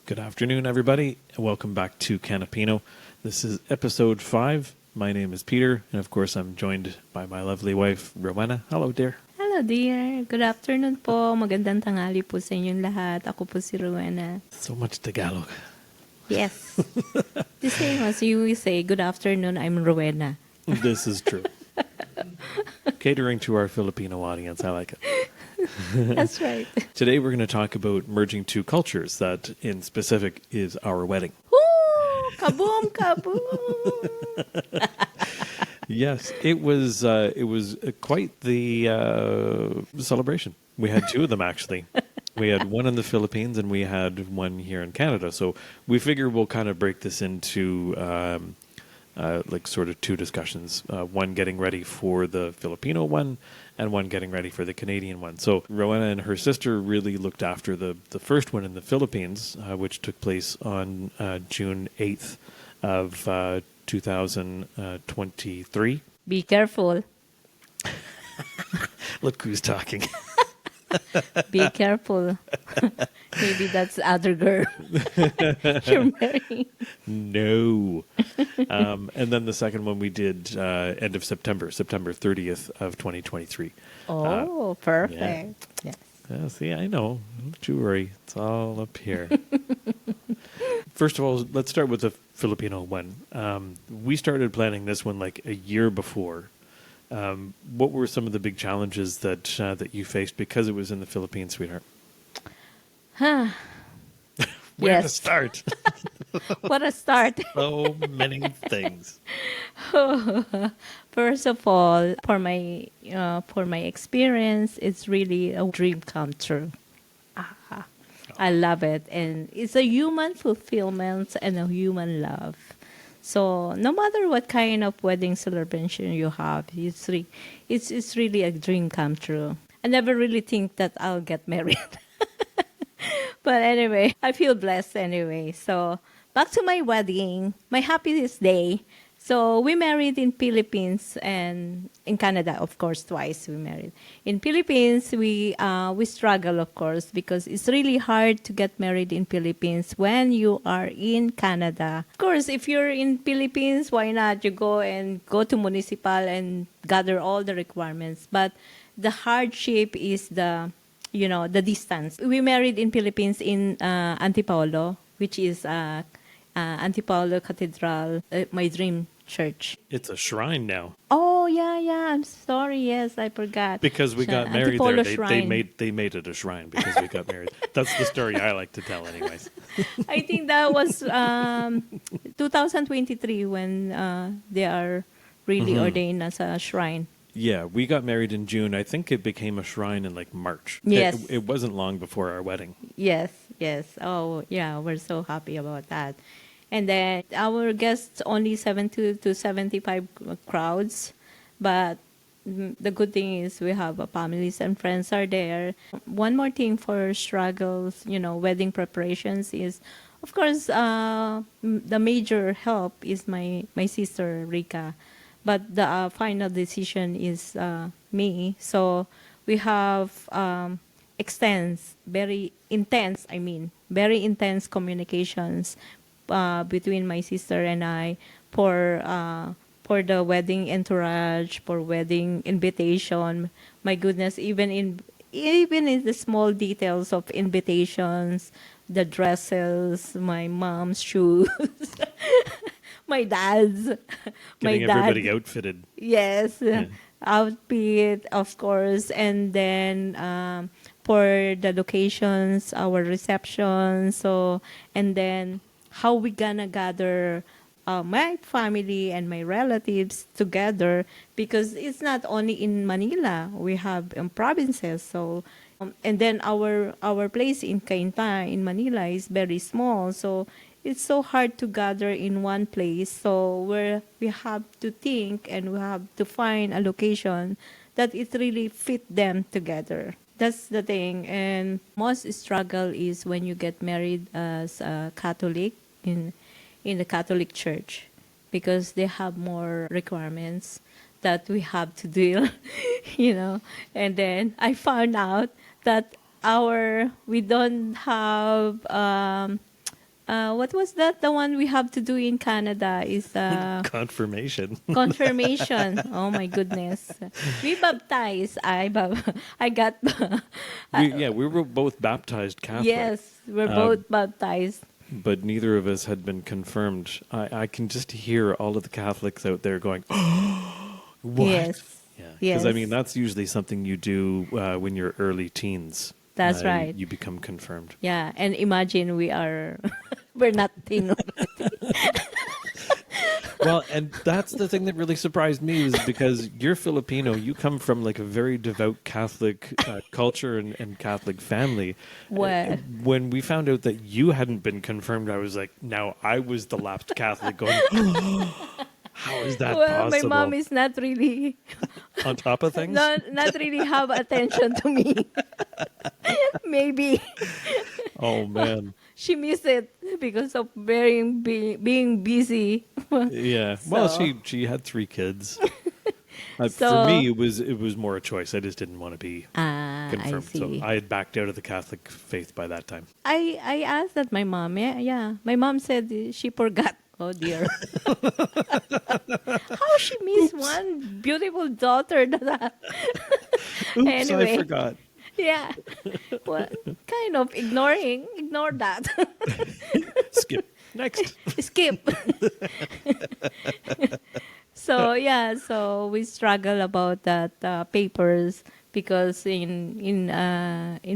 Good afternoon, everybody, and welcome back to CanaPino. This is episode 5. My name is Peter, and of course, I'm joined by my lovely wife, Rowena. Hello, dear. Hello, dear. Good afternoon po. Magandang tanghali po sa inyong lahat. Ako po si Rowena. So much Tagalog. Yes. The same as you say, good afternoon, I'm Rowena. This is true. Catering to our Filipino audience. I like it. That's right. Today, we're going to talk about merging two cultures. That, in specific, is our wedding. Woo! Kaboom, kaboom! Yes, it was quite the celebration. We had two of them, actually. We had one in the Philippines and we had one here in Canada. So we figure we'll kind of break this into sort of two discussions. One getting ready for the Filipino one and one getting ready for the Canadian one. So Rowena and her sister really looked after the first one in the Philippines, which took place on June 8th of 2023. Be careful. Look who's talking. Be careful. Maybe that's the other girl you're marrying. No. And then the second one we did end of September 30th of 2023. Oh, perfect. Yeah. Yes. See, I know. Don't you worry. It's all up here. First of all, let's start with the Filipino one. We started planning this one like a year before. What were some of the big challenges that you faced because it was in the Philippines, sweetheart? Where to start? What a start. So many things. First of all, for my experience, it's really a dream come true. I love it, and it's a human fulfillment and a human love. So no matter what kind of wedding celebration you have, it's really a dream come true. I never really think that I'll get married. But anyway, I feel blessed anyway. So back to my wedding, my happiest day. So we married in Philippines and in Canada, of course, twice we married. In Philippines, we struggle, of course, because it's really hard to get married in Philippines when you are in Canada. Of course, if you're in Philippines, why not? You go to municipal and gather all the requirements. But the hardship is the distance. We married in Philippines in Antipolo, which is Antipolo Cathedral, my dream church. It's a shrine now. Oh, yeah. I'm sorry. Yes, I forgot. Because we got married Antipolo there. They made it a shrine because we got married. That's the story I like to tell anyways. I think that was 2023 when they are really ordained as a shrine. Yeah, we got married in June. I think it became a shrine in like March. Yes. It wasn't long before our wedding. Yes. Oh, yeah, we're so happy about that. And then our guests only 70 to 75 crowds. But the good thing is we have families and friends are there. One more thing for struggles, wedding preparations is, of course, the major help is my sister, Rika. But the final decision is me. So we have very intense communications between my sister and I for the wedding entourage, for wedding invitation. My goodness, even in the small details of invitations, the dresses, my mom's shoes. My dad's. Getting everybody outfitted. Yes. Yeah. Outfit, of course. And then for the locations, our reception. So, and then how we gonna gather my family and my relatives together, because it's not only in Manila. We have provinces. So, and then our place in Cainta, in Manila, is very small. So, it's so hard to gather in one place. So we have to think and we have to find a location that it really fit them together. That's the thing. And most struggle is when you get married as a Catholic in the Catholic Church, because they have more requirements that we have to deal, And then I found out that we don't have what was that? The one we have to do in Canada is Confirmation. confirmation. Oh my goodness. We baptized. I got. We were both baptized Catholic. Yes, we're both baptized. But neither of us had been confirmed. I can just hear all of the Catholics out there going, what? Yes. Yeah. Yes. Because, I mean, that's usually something you do when you're early teens. That's right. You become confirmed. Yeah, and imagine we're not teen. Well, and that's the thing that really surprised me is because you're Filipino, you come from like a very devout Catholic culture and Catholic family. Well, When we found out that you hadn't been confirmed, I was like, now I was the lapsed Catholic going, how is that well, my possible? mom is not really On top of things? not really have attention to me. Maybe Oh, man. she missed it because of being busy. Yeah. Well, So- she had 3 kids. For So- me, it was more a choice. I just didn't want to be I confirmed. So see. I had backed out of the Catholic faith by that time. I asked that my mom. Yeah. My mom said she forgot. Oh dear. How she missed one beautiful daughter that Oops, Anyway. I forgot. yeah. Well, kind of ignore that. Skip. Next. Skip. So we struggle about that papers because in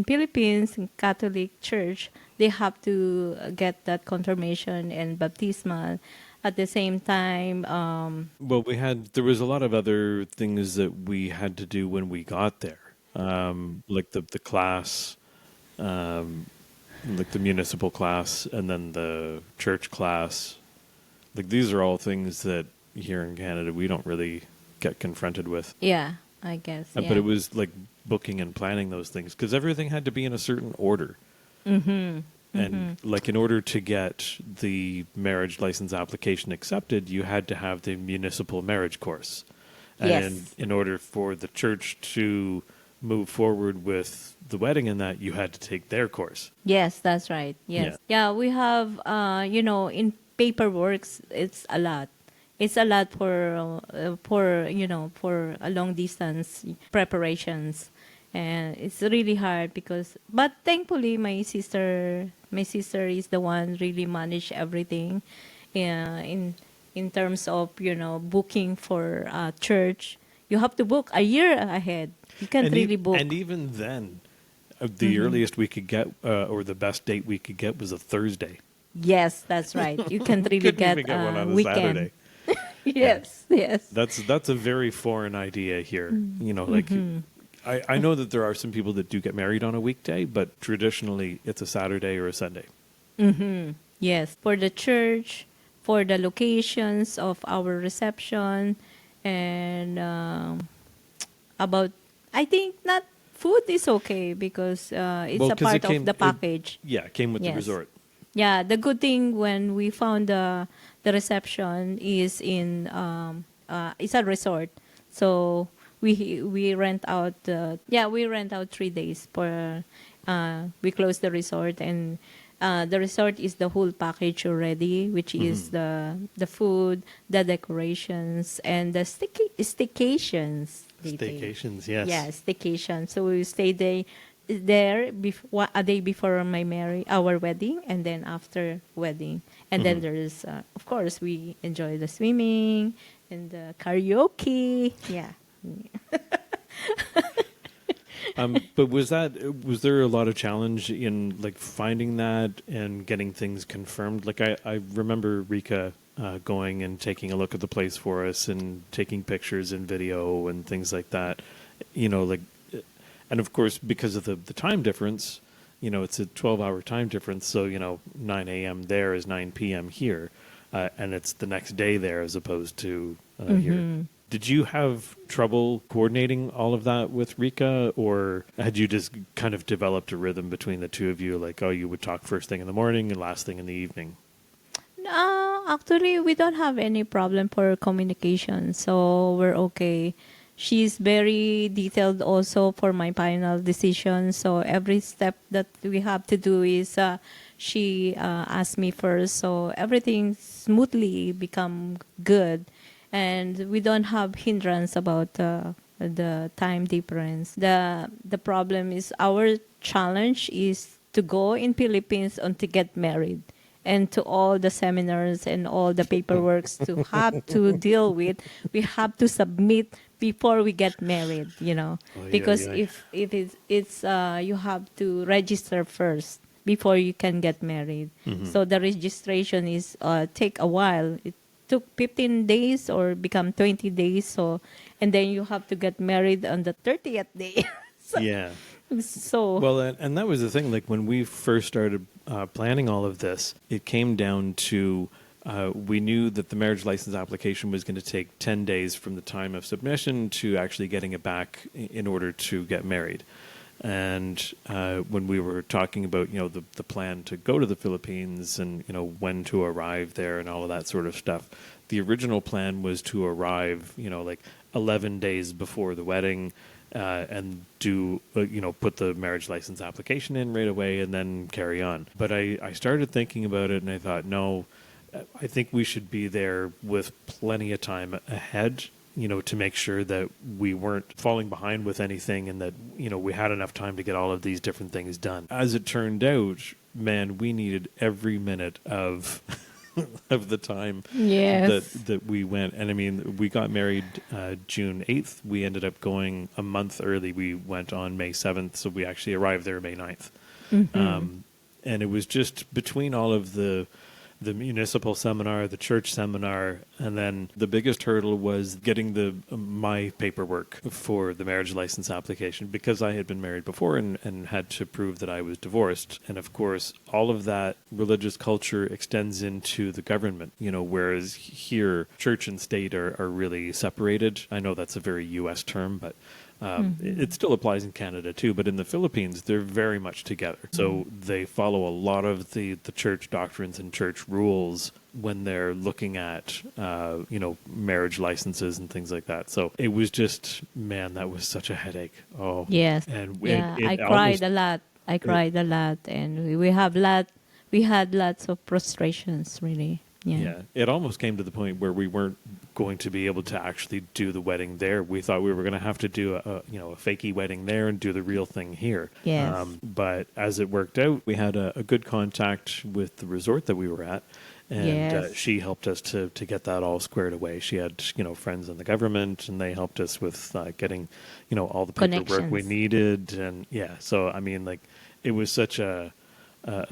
Philippines in Catholic Church they have to get that confirmation and baptismal at the same time. Well, there was a lot of other things that we had to do when we got there, like the class, like the municipal class, and then the church class. Like these are all things that here in Canada we don't really get confronted with. Yeah, I guess. Yeah. But it was like booking and planning those things because everything had to be in a certain order. And like in order to get the marriage license application accepted, you had to have the municipal marriage course. Yes. And in order for the church to move forward with the wedding and that, you had to take their course. Yes, that's right. Yes. Yeah, we have, in paperwork, it's a lot. It's a lot for for a long distance preparations. And it's really hard but thankfully my sister is the one really manage everything in terms of, booking for church. You have to book a year ahead. You can't And really book. And even then, the earliest we could get, or the best date we could get was a Thursday. Yes, that's right. You can't really Couldn't get even get one a on a weekend. Saturday. Yes, yes. That's a very foreign idea here. Like I know that there are some people that do get married on a weekday, but traditionally it's a Saturday or a Sunday. Yes, for the church, for the locations of our reception, and I think not food is okay because it's Well, a 'cause part of the package. It came with the Yes. resort. Yeah, the good thing when we found the reception is it's a resort, so we rent out 3 days for we close the resort and the resort is the whole package already, which is the food, the decorations, and the staycations. Staycations, yes. Yeah, staycation. So we stay there a day before our wedding, and then after wedding, and then there's of course we enjoy the swimming and the karaoke. Yeah. But was there a lot of challenge in like finding that and getting things confirmed? Like I remember Rika going and taking a look at the place for us and taking pictures and video and things like that. And of course, because of the time difference, it's a 12-hour time difference. So, 9 a.m. there is 9 p.m. here. And it's the next day there as opposed to here. Did you have trouble coordinating all of that with Rika, or had you just kind of developed a rhythm between the two of you? Like, you would talk first thing in the morning and last thing in the evening? Actually, we don't have any problem for communication, so we're okay. she's very detailed also for my final decision. So every step that we have to do is she asked me first. So everything smoothly become good, and we don't have hindrance about the time difference. The problem is our challenge is to go in Philippines and to get married, and to all the seminars and all the paperworks to have to deal with. We have to submit before we get married, Oy, oy, because oy. if it's you have to register first before you can get married. So the registration is take a while. It took 15 days or become 20 days. So, and then you have to get married on the 30th day. Yeah. So Well, and that was the thing. Like when we first started planning all of this, it came down to we knew that the marriage license application was going to take 10 days from the time of submission to actually getting it back in order to get married. And when we were talking about, the plan to go to the Philippines and, when to arrive there and all of that sort of stuff, the original plan was to arrive, like 11 days before the wedding, and do, put the marriage license application in right away and then carry on. But I started thinking about it and I thought, no, I think we should be there with plenty of time ahead, to make sure that we weren't falling behind with anything and that, we had enough time to get all of these different things done. As it turned out, man, we needed every minute of of the time yes. that we went. And I mean, we got married June 8th. We ended up going a month early. We went on May 7th, so we actually arrived there May 9th. And it was just between all of the municipal seminar, the church seminar, and then the biggest hurdle was getting my paperwork for the marriage license application, because I had been married before and had to prove that I was divorced. And of course, all of that religious culture extends into the government, whereas here, church and state are really separated. I know that's a very U.S. term, but it still applies in Canada too, but in the Philippines, they're very much together. So they follow a lot of the church doctrines and church rules when they're looking at, marriage licenses and things like that. So it was just, man, that was such a headache. Oh, Yes. and Yeah, it I cried a lot. I cried a lot, and we had lots of frustrations, really. Yeah. Yeah, it almost came to the point where we weren't going to be able to actually do the wedding there. We thought we were going to have to do a fakey wedding there and do the real thing here. Yes. But as it worked out, we had a good contact with the resort that we were at, and Yes. she helped us to get that all squared away. She had friends in the government, and they helped us with getting all the paperwork we Connections. needed. And yeah, so I mean, like, it was such a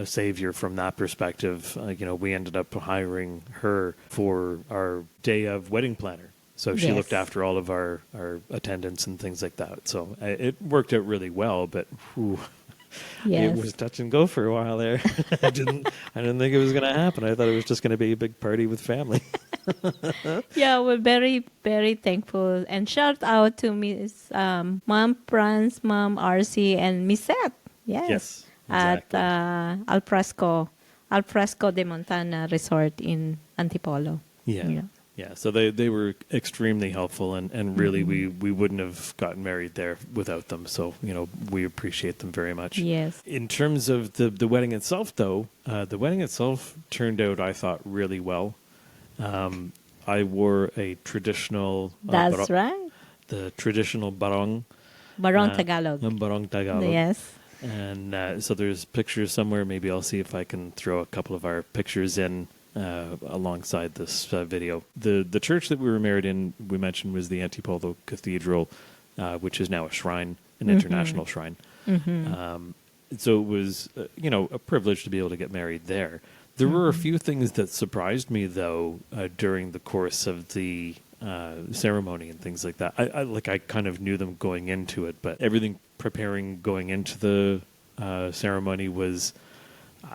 savior from that perspective. We ended up hiring her for our day of wedding planner. So she Yes. looked after all of our attendance and things like that. So it worked out really well, but whew, Yes. it was touch and go for a while there. I didn't think it was going to happen. I thought it was just going to be a big party with family. Yeah, we're very, very thankful. And shout out to Miss Mom Franz, Mom RC, and Miss Seth. Yes. Exactly. At Al Fresco de Montana Resort in Antipolo. Yeah. Yeah, so they were extremely helpful, and really we wouldn't have gotten married there without them. So, we appreciate them very much. Yes. In terms of the wedding itself, though, the wedding itself turned out, I thought, really well. I wore a traditional... That's right. The traditional barong. Barong Tagalog. Barong Tagalog. Yes. And so there's pictures somewhere. Maybe I'll see if I can throw a couple of our pictures in alongside this video. The church that we were married in, we mentioned, was the Antipolo Cathedral, which is now a shrine, an international shrine. So it was, a privilege to be able to get married there. There were a few things that surprised me, though, during the course of the ceremony and things like that. I kind of knew them going into it, but everything preparing going into the ceremony was...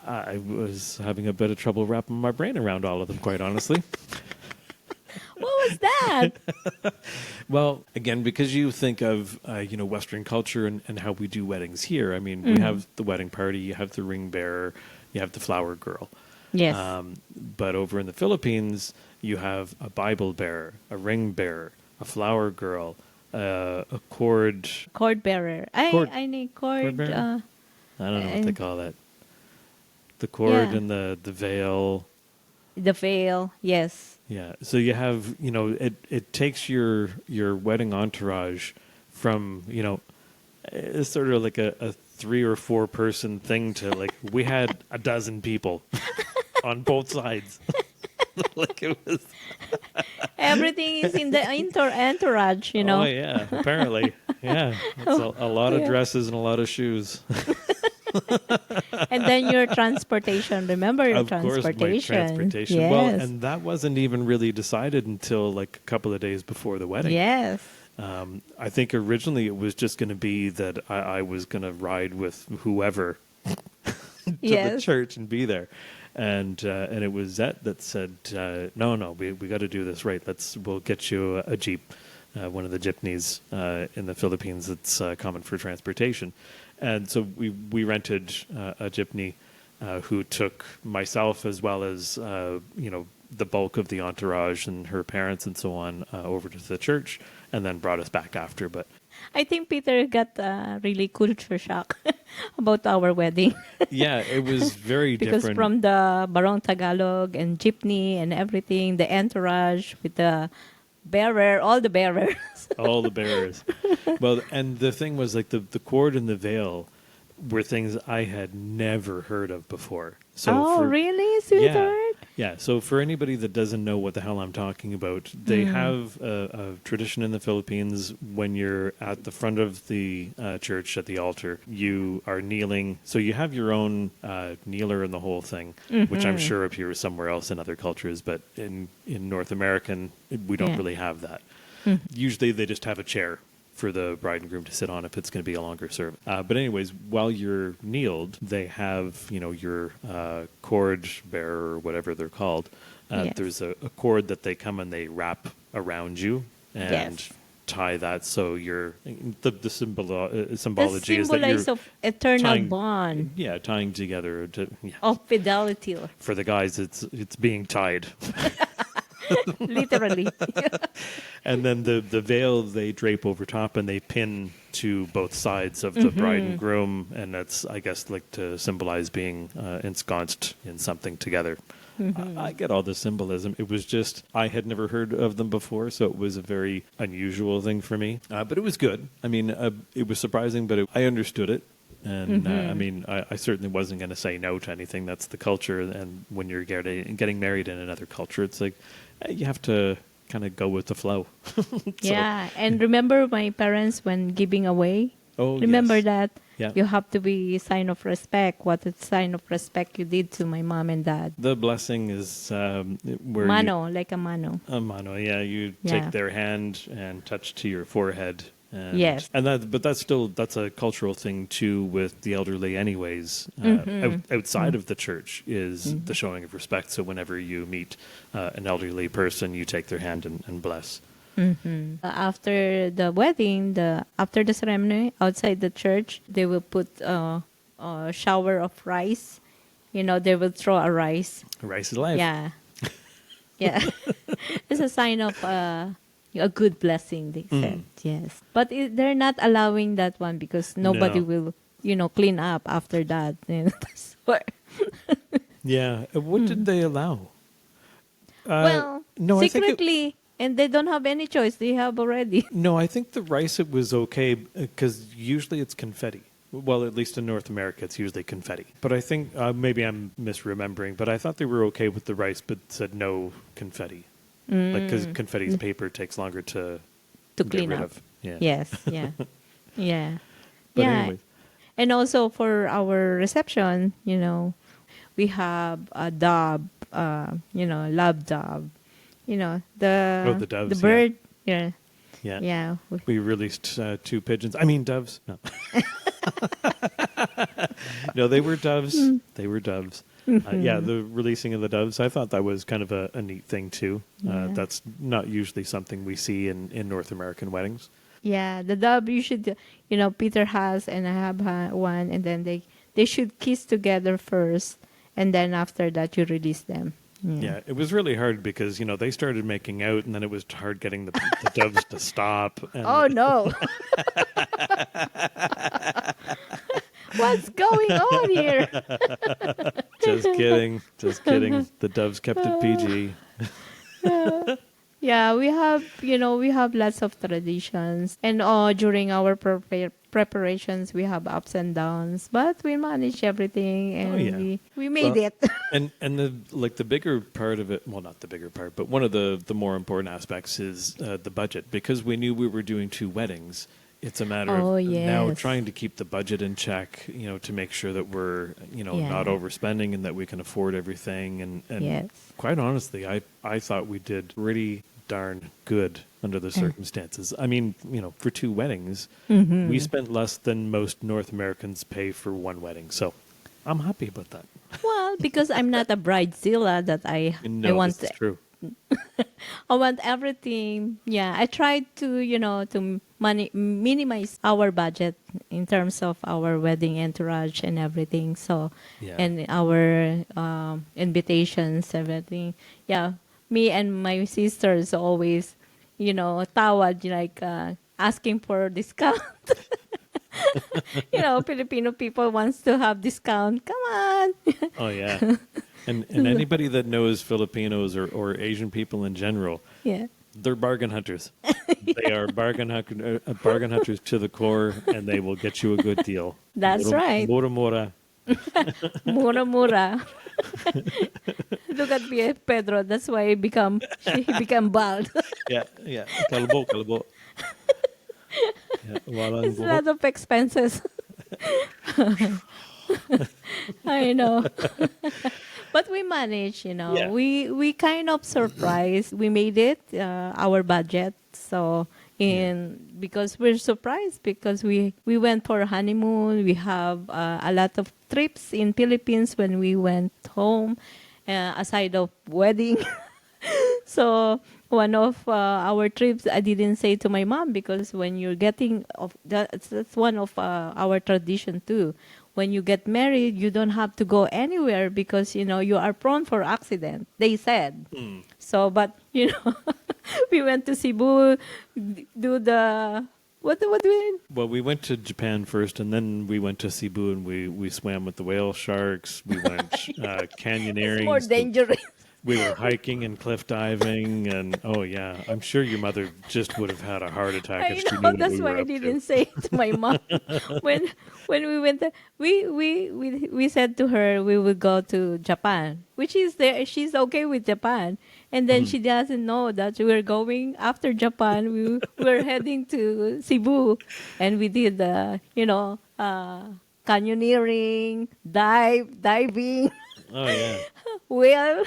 I was having a bit of trouble wrapping my brain around all of them, quite honestly. What was that? Well, again, because you think of, Western culture and how we do weddings here. I mean, we have the wedding party, you have the ring bearer, you have the flower girl. Yes. But over in the Philippines, you have a Bible bearer, a ring bearer, a flower girl, a cord. Cord bearer. Cord- I need cord cord. bearer? I don't know what they and call that. The cord Yeah. and the veil. The veil. Yes. Yeah. So you have, it takes your wedding entourage from, it's sort of like a 3 or 4 person thing to like, we had a dozen people on both sides. Like it was. Everything is in the entourage, Oh yeah, apparently. Yeah. It's a lot of Yeah. dresses and a lot of shoes. And then your transportation. Remember your Of course, my transportation. Yes. Well, and that wasn't even really decided until like a couple of days before the wedding. Yes. I think originally it was just going to be that I was going to ride with whoever to the Yes. church and be there, and it was Zet that said, "No, we got to do this right. We'll get you a Jeep, one of the jeepneys in the Philippines that's common for transportation." And so we rented a jeepney who took myself as well as the bulk of the entourage and her parents and so on over to the church, and then brought us back after. But I think Peter got really culture shock about our wedding. yeah, it was very Because different. from the Barong Tagalog and jeepney and everything, the entourage with the bearer, all the bearers. All the bearers. Well, and the thing was like the cord and the veil were things I had never heard of before. So Really, sweetheart? Yeah. So for anybody that doesn't know what the hell I'm talking about, they have a tradition in the Philippines when you're at the front of the church at the altar, you are kneeling. So you have your own kneeler and the whole thing, which I'm sure appears somewhere else in other cultures, but in North American, we don't Yeah. really have that. Usually they just have a chair for the bride and groom to sit on if it's going to be a longer service. But anyways, while you're kneeled, they have, your cord bearer or whatever they're called. Yes. There's a cord that they come and they wrap around you and Yes. tie that so you're the symbology The is that symbolize you're of eternal tying- bond tying together of fidelity, for the guys it's being tied. literally. And then the veil they drape over top and they pin to both sides of the bride and groom, and that's, I guess, like to symbolize being ensconced in something together. I get all the symbolism. It was just, I had never heard of them before, so it was a very unusual thing for me. But it was good. I mean, it was surprising, but I understood it. And I mean, I certainly wasn't going to say no to anything. That's the culture. And when you're getting married in another culture, it's like you have to kind of go with the flow. Yeah, and remember my parents when giving away? Oh, Remember yes. that? Yeah. You have to be sign of respect. What a sign of respect you did to my mom and dad. The blessing is where Mano, like a mano. a mano, yeah. You Yeah. take their hand and touch to your forehead. And, Yes. and but that's a cultural thing too with the elderly, anyways. Outside of the church is the showing of respect. So whenever you meet an elderly person, you take their hand and bless. After the wedding, after the ceremony, outside the church, they will put a shower of rice. They will throw a rice. Rice is life. Yeah. Yeah. It's a sign of a good blessing, they said. Yes. But they're not allowing that one because nobody No. will, clean up after that. That's why- Yeah. What did they allow? well, no, I think secretly, and they don't have any choice. They have already. No, I think the rice it was okay because usually it's confetti. Well, at least in North America, it's usually confetti. But I think maybe I'm misremembering. But I thought they were okay with the rice, but said no confetti, because confetti's paper takes longer to get clean rid up. of. Yeah. Yes, yeah. Yeah. But yeah. anyways. And also for our reception, we have a dove, love dove. the doves, the bird. Yeah. Yeah. Yeah. We released 2 pigeons. I mean, doves. No. No, they were doves. They were doves. Yeah, the releasing of the doves, I thought that was kind of a neat thing, too. Yeah. That's not usually something we see in North American weddings. Yeah, the dove you should, Peter has and I have one, and then they should kiss together first, and then after that you release them. Yeah, it was really hard because, they started making out and then it was hard getting the doves to stop. And Oh no. What's going on here? just kidding. Just kidding. The doves kept it PG. Yeah, we have lots of traditions. And during our preparations, we have ups and downs. But we manage everything and Oh, yeah. we made Well, it. and the bigger part of it, well, not the bigger part, but one of the more important aspects is the budget. Because we knew we were doing 2 weddings, it's a matter Oh, of now yes. trying to keep the budget in check, to make sure that we're, Yeah. not overspending and that we can afford everything. And Yes. quite honestly, I thought we did pretty darn good under the circumstances. I mean, for 2 weddings, we spent less than most North Americans pay for 1 wedding. So I'm happy about that. Well, because I'm not a bridezilla that I No, want this is true. I want everything. Yeah, I tried to, to minimize our budget in terms of our wedding entourage and everything. So, Yeah. and our invitations, everything. Yeah, me and my sisters always, tawad, like asking for discount. Filipino people wants to have discount. Come on. Oh, yeah. And anybody that knows Filipinos or Asian people in general, Yeah. they're bargain hunters. They are bargain hunters to the core, and they will get you a good deal. That's right. Mura mura. Mura mura. Look at me, Pedro. That's why he become bald. Yeah, yeah. Kalbo, kalbo. Yeah, walang It's a buhok. lot of expenses. I know. But we managed, Yeah. We kind of surprised. We made it, our budget. So because we're surprised because we went for honeymoon. We have a lot of trips in Philippines when we went home, aside of wedding. So one of our trips, I didn't say to my mom because when you're getting that's one of our tradition too. When you get married, you don't have to go anywhere because you are prone for accident. They said so, but we went to Cebu, do the what do we? Well, we went to Japan first, and then we went to Cebu, and we swam with the whale sharks. We went canyoneering. It's more dangerous. We were hiking and cliff diving, and oh yeah, I'm sure your mother just would have had a heart attack I if she knew know. what That's we were why I up to. didn't say it to my mom when we went. We said to her we would go to Japan, which is there. She's okay with Japan, and then she doesn't know that we're going after Japan. We're heading to Cebu, and we did canyoneering, diving. Oh yeah, Well,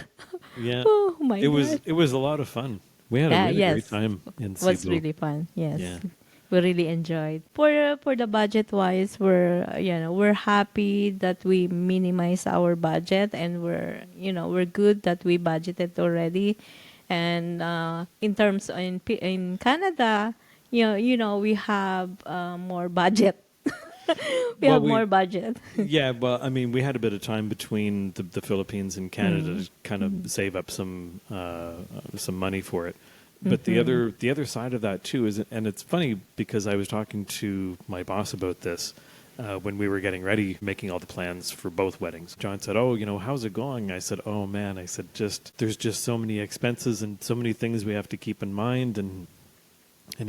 yeah. oh my God. It was a lot of fun. We had a really great Yes. time in It was Cebu. really fun. Yes. Yeah. We really enjoyed. For the budget wise, we're happy that we minimize our budget and we're good that we budgeted already. And in terms in Canada, we have more budget. we Well, have more budget. Yeah, well, I mean, we had a bit of time between the Philippines and Canada Mm-hmm. to kind of save up some money for it. But the other side of that too is, and it's funny because I was talking to my boss about this when we were getting ready, making all the plans for both weddings. John said, "Oh, how's it going?" I said, "Oh man," I said, there's just so many expenses and so many things we have to keep in mind." And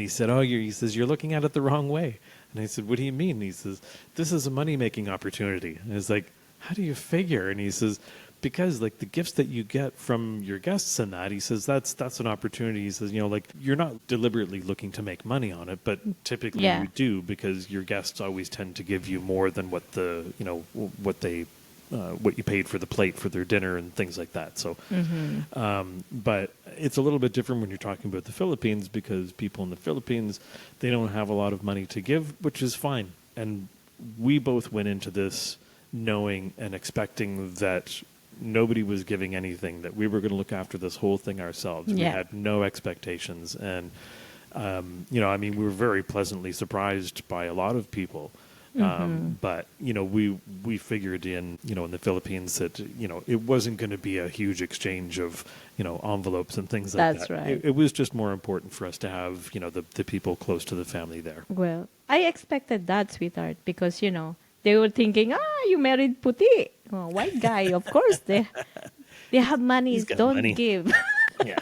he said, "Oh, he says you're looking at it the wrong way." And I said, "What do you mean?" He says, "This is a money-making opportunity." And I was like, "How do you figure?" And he says, "Because like the gifts that you get from your guests and that," he says, that's an opportunity. He says, like you're not deliberately looking to make money on it, but typically Yeah. you do because your guests always tend to give you more than what what you paid for the plate for their dinner and things like that. So, but it's a little bit different when you're talking about the Philippines because people in the Philippines, they don't have a lot of money to give, which is fine. And we both went into this knowing and expecting that nobody was giving anything, that we were going to look after this whole thing ourselves. We Yeah. had no expectations. And, I mean, we were very pleasantly surprised by a lot of people. But we figured in the Philippines that it wasn't going to be a huge exchange of envelopes and things like That's that. right. It was just more important for us to have the people close to the family there. Well, I expected that, sweetheart, because they were thinking, you married puti, white guy. Of course, they have money. He's got Don't money. give. Yeah,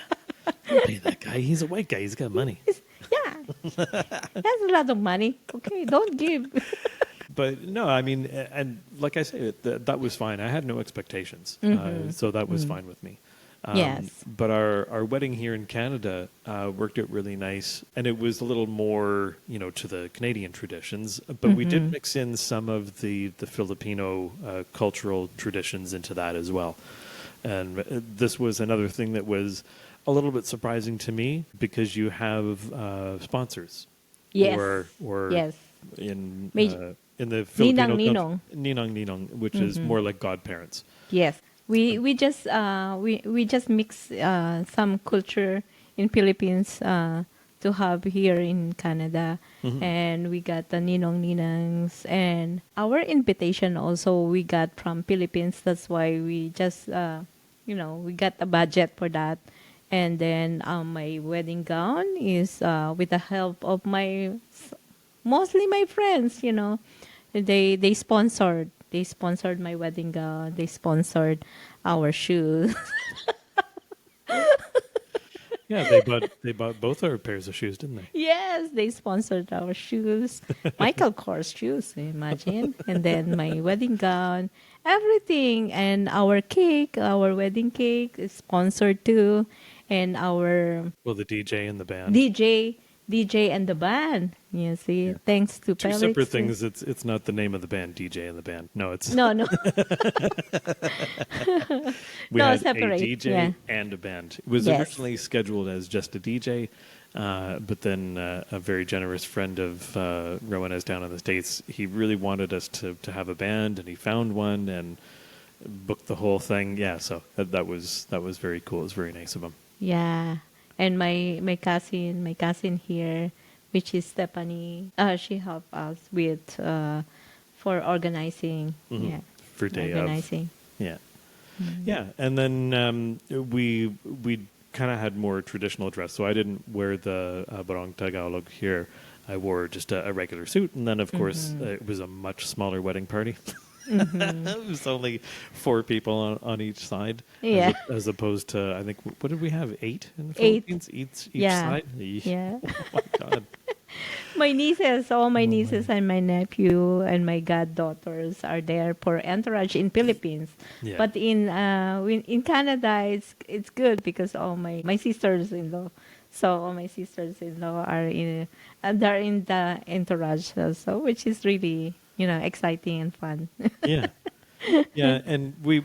don't pay that guy. He's a white guy. He's got money. Yeah, he has a lot of money. Okay, don't give. But no, I mean, and like I say, that was fine. I had no expectations, so that was fine with me. Yes. But our wedding here in Canada worked out really nice, and it was a little more, to the Canadian traditions. But we did mix in some of the Filipino cultural traditions into that as well. And this was another thing that was a little bit surprising to me because you have sponsors. Yes. Or Yes. In the Filipino Ninang, ninong, which is more like godparents. Yes. We just mix some culture in Philippines to have here in Canada, and we got the ninong ninangs, and our invitation also we got from Philippines. That's why we just we got a budget for that, and then my wedding gown is with the help of mostly my friends. They sponsored my wedding gown. They sponsored our shoes. Yeah, they bought both our pairs of shoes, didn't they? Yes, they sponsored our shoes. Michael Kors shoes, imagine. And then my wedding gown, everything. And our cake, our wedding cake is sponsored too. And our Well, the DJ and the band. DJ and the band. You see, thanks to Two Felix. separate things. It's not the name of the band, DJ and the band. No, it's No. we No, had separate, a DJ yeah. and a band. It was Yes. originally scheduled as just a DJ, but then a very generous friend of Rowena's down in the States, he really wanted us to have a band, and he found one and booked the whole thing. Yeah, so that was very cool. It was very nice of him. Yeah. And my cousin here, which is Stephanie, she helped us with for organizing. Yeah. For day of. Organizing. Yeah. Yeah, and then we kind of had more traditional dress. So I didn't wear the barong Tagalog here. I wore just a regular suit, and then of course it was a much smaller wedding party. It was only 4 people on each side, Yeah. as opposed to I think what did we have 8 in the 8. Philippines each Yeah. side. Yeah. Oh my God. My nieces, all my nieces and my nephew and my goddaughters are there for entourage in Philippines. Yeah. But in Canada, it's good because all my sisters-in-law, so all my sisters-in-law are they're in the entourage also, which is really exciting and fun. Yeah. Yeah, and we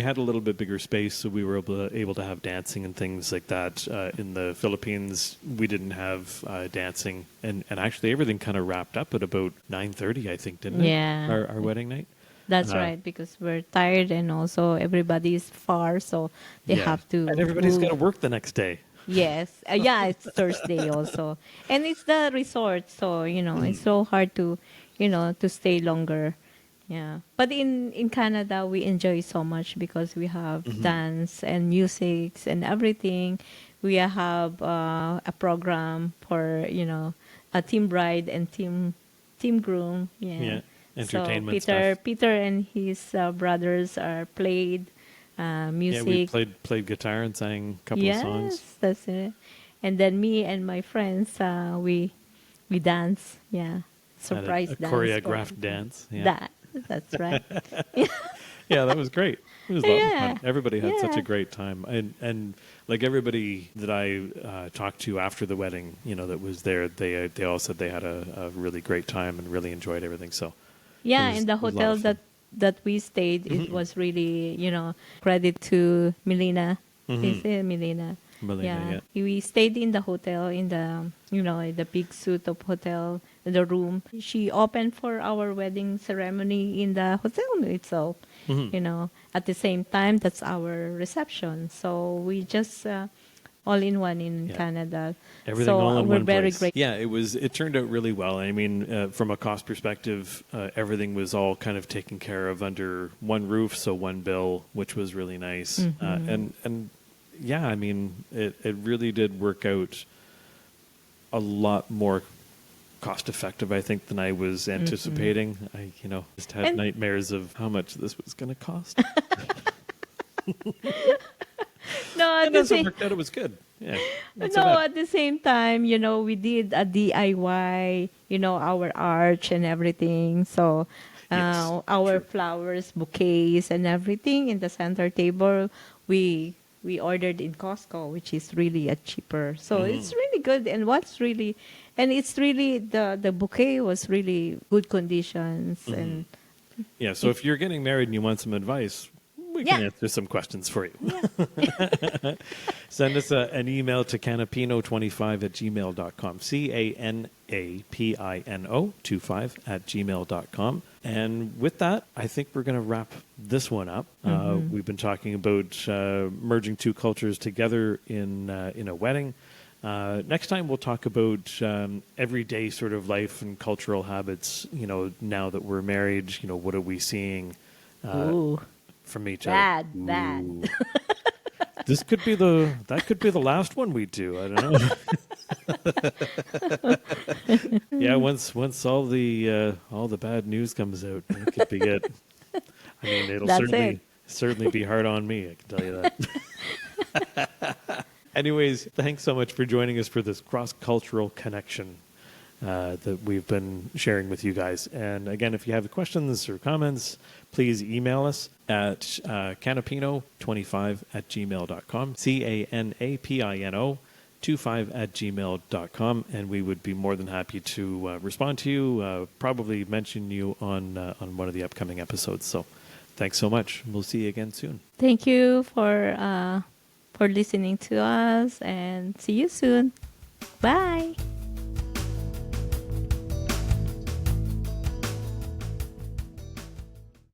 had a little bit bigger space, so we were able to have dancing and things like that. In the Philippines, we didn't have dancing, and actually everything kind of wrapped up at about 9:30, I think, didn't it? Yeah. Our wedding night. That's right, because we're tired and also everybody's far, so they Yeah. have to. And everybody's move. got to work the next day. Yes. Yeah, it's Thursday also. And it's the resort, so, it's so hard to, to stay longer. Yeah. But in Canada, we enjoy so much because we have dance and music and everything. We have a program for, a team bride and team groom. Yeah. Yeah. Entertainment so stuff. Peter and his brothers are played music. Yeah, we played guitar and sang a couple of songs. Yes, that's it. And then me and my friends, we dance. Yeah, surprise a dance. choreographed dance. Yeah. That's right. Yeah, that was great. It was a lot of Yeah. fun. Everybody had such a Yeah. great time, and like everybody that I talked to after the wedding, that was there, they all said they had a really great time and really enjoyed everything. So Yeah, It was- in the it was a lot hotel of fun. that we stayed, it was really, credit to Melina. Is it Melina? Melina, yeah. We stayed in the hotel, in the, the big suite of hotel, the room. She opened for our wedding ceremony in the hotel itself. At the same time, that's our reception. So we just all in one in Yeah. Canada. Everything So all in we're one very place. grateful. Yeah, it turned out really well. I mean, from a cost perspective, everything was all kind of taken care of under one roof, so one bill, which was really nice. And yeah, I mean, it really did work out a lot more cost effective, I think, than I was anticipating. I, just had And- nightmares of how much this was going to cost. No, at And the as it same, worked out, it was good. Yeah. not so no, bad. at the same time, we did a DIY, our arch and everything. So, Yes, our true. flowers, bouquets, and everything in the center table, we ordered in Costco, which is really a cheaper. So it's really good. And it's really the bouquet was really good conditions and Yeah, so if you're getting married and you want some advice, we can yeah, answer some questions for you. yeah. Send us an email to canapino25@gmail.com. CANAPINO25@gmail.com. And with that, I think we're going to wrap this one up. We've been talking about merging two cultures together in a wedding. Next time we'll talk about everyday sort of life and cultural habits. Now that we're married, what are we seeing Ooh, from each bad, other? bad. Ooh. That could be the last one we do. I don't know. Yeah, once all the bad news comes out, that could be it. I mean, it'll That's certainly be hard on me. I can tell you that. Anyways, thanks so much for joining us for this cross-cultural connection that we've been sharing with you guys. And again, if you have questions or comments, please email us at canapino25@gmail.com, CANAPINO 25@gmail.com, and we would be more than happy to respond to you, probably mention you on one of the upcoming episodes. So thanks so much. We'll see you again soon. Thank you for listening to us and see you soon. Bye.